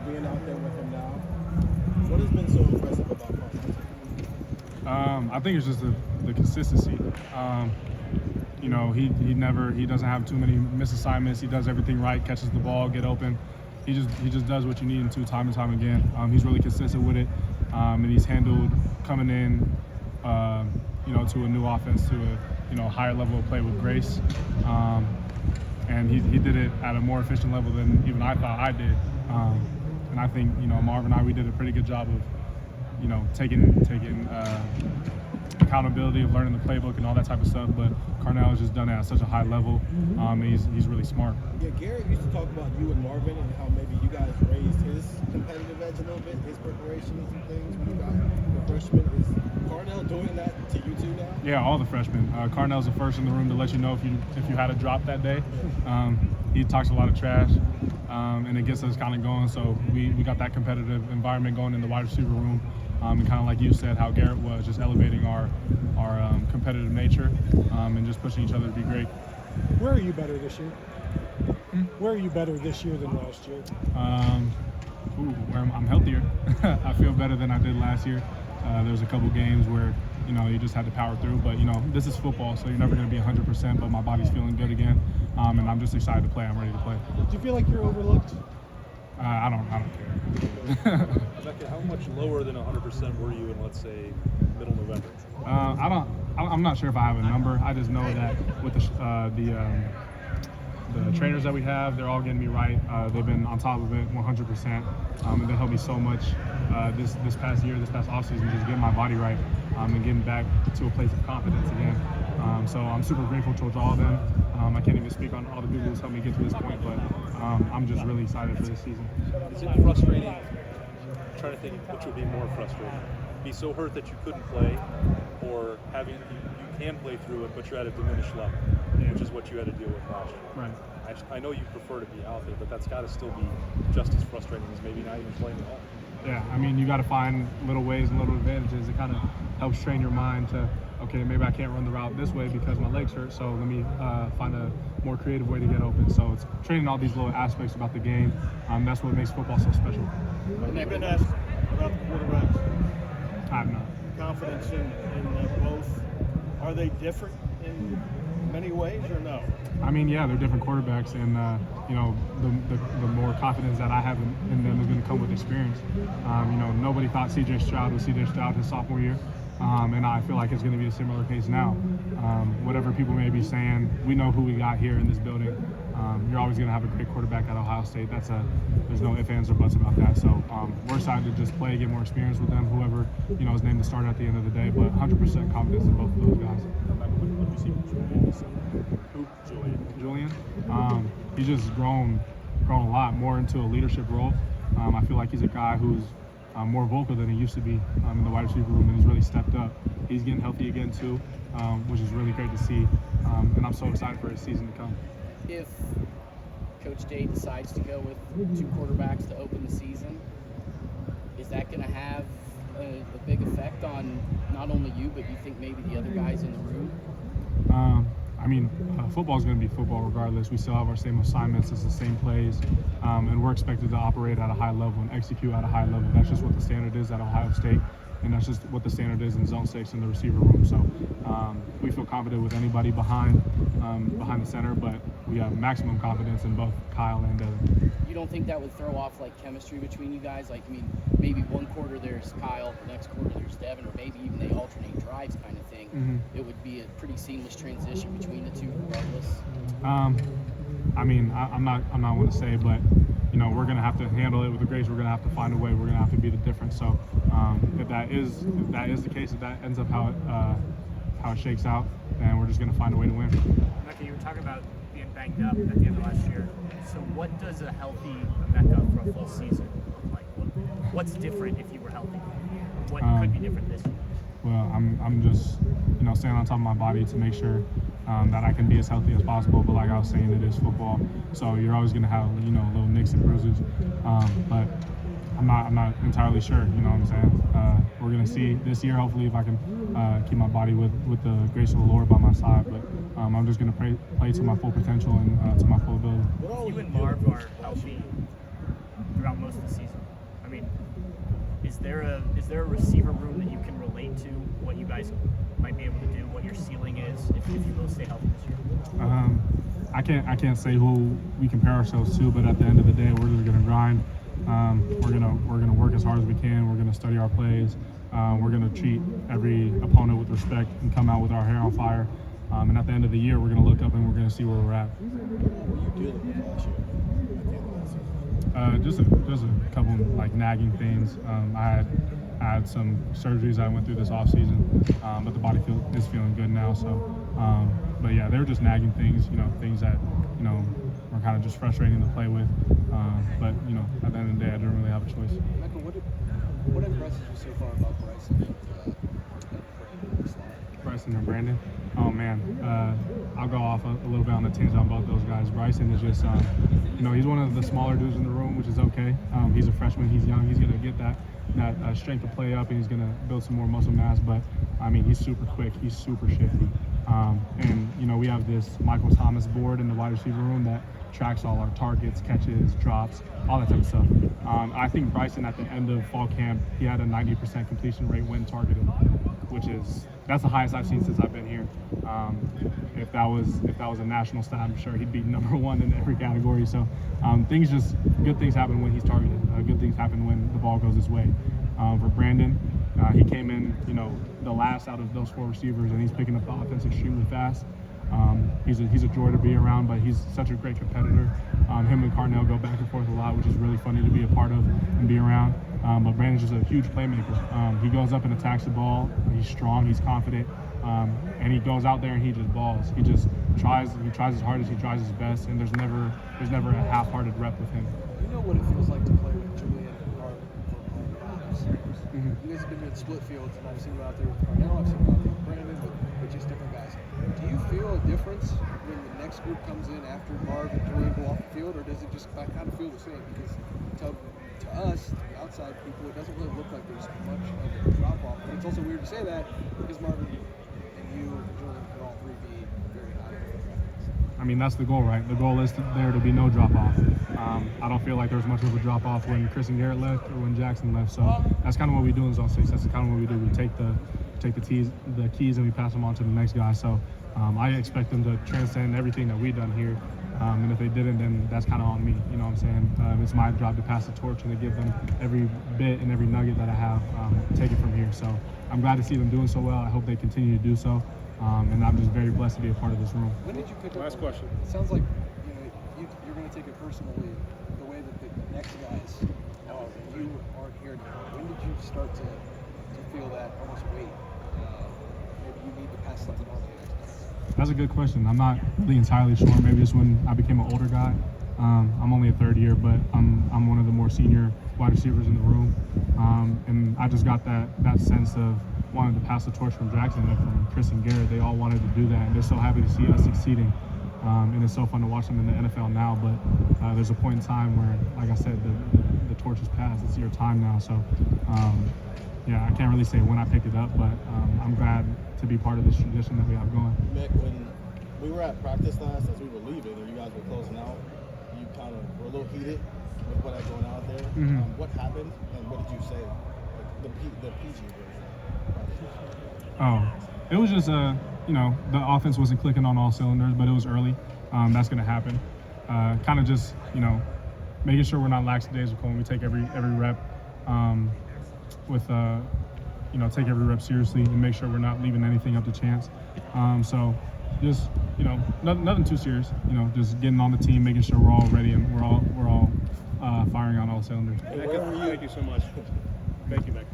being out there with him now, what has been so impressive about Carnell? I think it's just the consistency. He doesn't have too many misassignments. He does everything right, catches the ball, get open. He just does what you need him to time and time again. He's really consistent with it, and he's handled coming in, to a new offense, to a higher level of play with grace. And he did it at a more efficient level than even I thought I did. And I think Marv and I, we did a pretty good job of taking accountability of learning the playbook and all that type of stuff. But Carnell has just done it at such a high level, and he's really smart. Yeah, Garrett used to talk about you and Marvin and how maybe you guys raised his competitive edge a little bit, his preparations and things when you got the freshman. Is Carnell doing that to you two now? Yeah, all the freshmen. Carnell's the first in the room to let you know if you had a drop that day. He talks a lot of trash, and it gets us kind of going. So we got that competitive environment going in the wide receiver room. And kind of like you said, how Garrett was just elevating our competitive nature and just pushing each other to be great. Where are you better this year? Where are you better this year than last year? Where I'm healthier. I feel better than I did last year. There's a couple games where you just had to power through, but this is football, so you're never going to be 100%. But my body's feeling good again, and I'm just excited to play. I'm ready to play. Do you feel like you're overlooked? I don't care. Emeka, how much lower than 100% were you in, let's say, middle November? I'm not sure if I have a number. I just know that with the trainers that we have, they're all getting me right. They've been on top of it 100%, and they helped me so much this past year, this past offseason, just getting my body right and getting back to a place of confidence again. So I'm super grateful towards all of them. I can't even speak on all the people who's helped me get to this point, but I'm just really excited for this season. Is it frustrating? I'm trying to think which would be more frustrating. Be so hurt that you couldn't play, or having you can play through it, but you're at a diminished level, which is what you had to deal with last year. Right. I know you prefer to be out there, but that's got to still be just as frustrating as maybe not even playing at all. Yeah, I mean, you got to find little ways and little advantages. It kind of helps train your mind to, okay, maybe I can't run the route this way because my legs hurt, so let me find a more creative way to get open. So it's training all these little aspects about the game. That's what makes football so special. Have you been asked about the quarterbacks? I have not. Confidence in both. Are they different in many ways or no? I mean, yeah, they're different quarterbacks, and the more confidence that I have in them is going to come with experience. Nobody thought C.J. Stroud was C.J. Stroud his sophomore year, and I feel like it's going to be a similar case now. Whatever people may be saying, we know who we got here in this building. You're always going to have a great quarterback at Ohio State. There's no ifs, ands, or buts about that. So we're excited to just play, get more experience with them, whoever is named to start at the end of the day. But 100% confidence in both of those guys. What did you see from Julian? Who? Julian, he's just grown a lot more into a leadership role. I feel like he's a guy who's more vocal than he used to be in the wide receiver room, and he's really stepped up. He's getting healthy again too, which is really great to see, and I'm so excited for his season to come. If Coach Day decides to go with two quarterbacks to open the season, is that going to have a big effect on not only you, but you think maybe the other guys in the room? Football is going to be football regardless. We still have our same assignments, it's the same plays, and we're expected to operate at a high level and execute at a high level. That's just what the standard is at Ohio State, and that's just what the standard is in Zone 6 in the receiver room. So we feel confident with anybody behind the center, but we have maximum confidence in both Kyle and Devin. You don't think that would throw off chemistry between you guys? Maybe one quarter there's Kyle, the next quarter there's Devin, or maybe even they alternate drives kind of thing. Mm-hmm. It would be a pretty seamless transition between the two regardless. I'm not going to say, but we're going to have to handle it with the grace. We're going to have to find a way. We're going to have to be the difference. So if that is the case, if that ends up how it shakes out, then we're just going to find a way to win. Emeka, you were talking about being banged up at the end of last year. So what does a healthy Emeka for a full season look like? What's different if you were healthy? What could be different this year? Well, I'm just staying on top of my body to make sure that I can be as healthy as possible. But like I was saying, it is football, so you're always going to have little nicks and bruises. But I'm not entirely sure. You know what I'm saying? We're going to see this year. Hopefully, if I can keep my body with the grace of the Lord by my side. But I'm just going to play to my full potential and to my full ability. If you and Marv are healthy throughout most of the season. I mean, is there a receiver room that you can relate to what you guys might be able to do, what your ceiling is if you both stay healthy this year? I can't say who we compare ourselves to, but at the end of the day, we're just gonna grind. We're gonna work as hard as we can. We're gonna study our plays. We're gonna treat every opponent with respect and come out with our hair on fire. And at the end of the year, we're gonna look up and we're gonna see where we're at. What were you dealing with last year at the end of that season? Just a couple like nagging things. I had some surgeries I went through this off season, but the body is feeling good now. So, but yeah, they were just nagging things. Things that were kind of just frustrating to play with. But at the end of the day, I didn't really have a choice. Emeka, what impresses you so far about Bryson and Brandon this line? Bryson and Brandon. Oh man, I'll go off a little bit on the tangent on both those guys. Bryson is just, he's one of the smaller dudes in the room, which is okay. He's a freshman, he's young, he's gonna get that strength to play up, and he's gonna build some more muscle mass. But I mean, he's super quick, he's super shifty, and we have this Michael Thomas board in the wide receiver room that tracks all our targets, catches, drops, all that type of stuff. I think Bryson at the end of fall camp, he had a 90% completion rate when targeted, that's the highest I've seen since I've been here. If that was a national stat, I'm sure he'd be #1 in every category. So good things happen when he's targeted. Good things happen when the ball goes his way. For Brandon, he came in, the last out of those 4 receivers, and he's picking up the offense extremely fast. He's a joy to be around, but he's such a great competitor. Him and Carnell go back and forth a lot, which is really funny to be a part of and be around. But Brandon's just a huge playmaker. He goes up and attacks the ball. He's strong, he's confident, and he goes out there and he just balls. He just tries as hard as he tries his best, and there's never a half-hearted rep with him. You know what it feels like to play with Julian and Marvin for You guys have been in split fields, and I've seen you out there with Carnell, I've seen you out there with Brandon, with just different guys. Do you feel a difference when the next group comes in after Marv and Julian go off the field, or does it just kind of feel the same? Because to us, the outside people, it doesn't really look like there's much of a drop-off. But it's also weird to say that because Marvin and you and Julian could all 3 be very high. I mean, that's the goal, right? The goal is there to be no drop-off. I don't feel like there was much of a drop-off when Chris and Garrett left or when Jackson left. So that's kind of what we do in Zone 6. That's kind of what we do. We take the keys and we pass them on to the next guy. So I expect them to transcend everything that we've done here. And if they didn't, then that's kind of on me. You know what I'm saying? It's my job to pass the torch and to give them every bit and every nugget that I have, take it from here. So I'm glad to see them doing so well. I hope they continue to do so. And I'm just very blessed to be a part of this room. When did you pick up? Last question. It sounds like you're going to take it personally the way that the next guys are. You aren't here now. When did you start to feel that almost weight? Maybe you need to pass something on to the next guys. That's a good question. I'm not really entirely sure. Maybe it's when I became an older guy. I'm only a 3rd year, but I'm one of the more senior wide receivers in the room. And I just got that sense of wanting to pass the torch from Jackson and from Chris and Garrett. They all wanted to do that, and they're so happy to see us succeeding. And it's so fun to watch them in the NFL now, but there's a point in time where, like I said, the torch is passed. It's your time now. So, I can't really say when I picked it up, but I'm glad to be part of this tradition that we have going. Mick, when we were at practice last, as we were leaving and you guys were closing out, you kind of were a little heated with what had going out there. Mm-hmm. What happened, and what did you say? Like the PG version. Oh, it was just the offense wasn't clicking on all cylinders, but it was early. That's going to happen. Kind of just, making sure we're not lackadaisical when we take every rep take every rep seriously and make sure we're not leaving anything up to chance. So just, nothing too serious, just getting on the team, making sure we're all ready and we're all firing on all cylinders. Thank you so much. Thank you, Mac.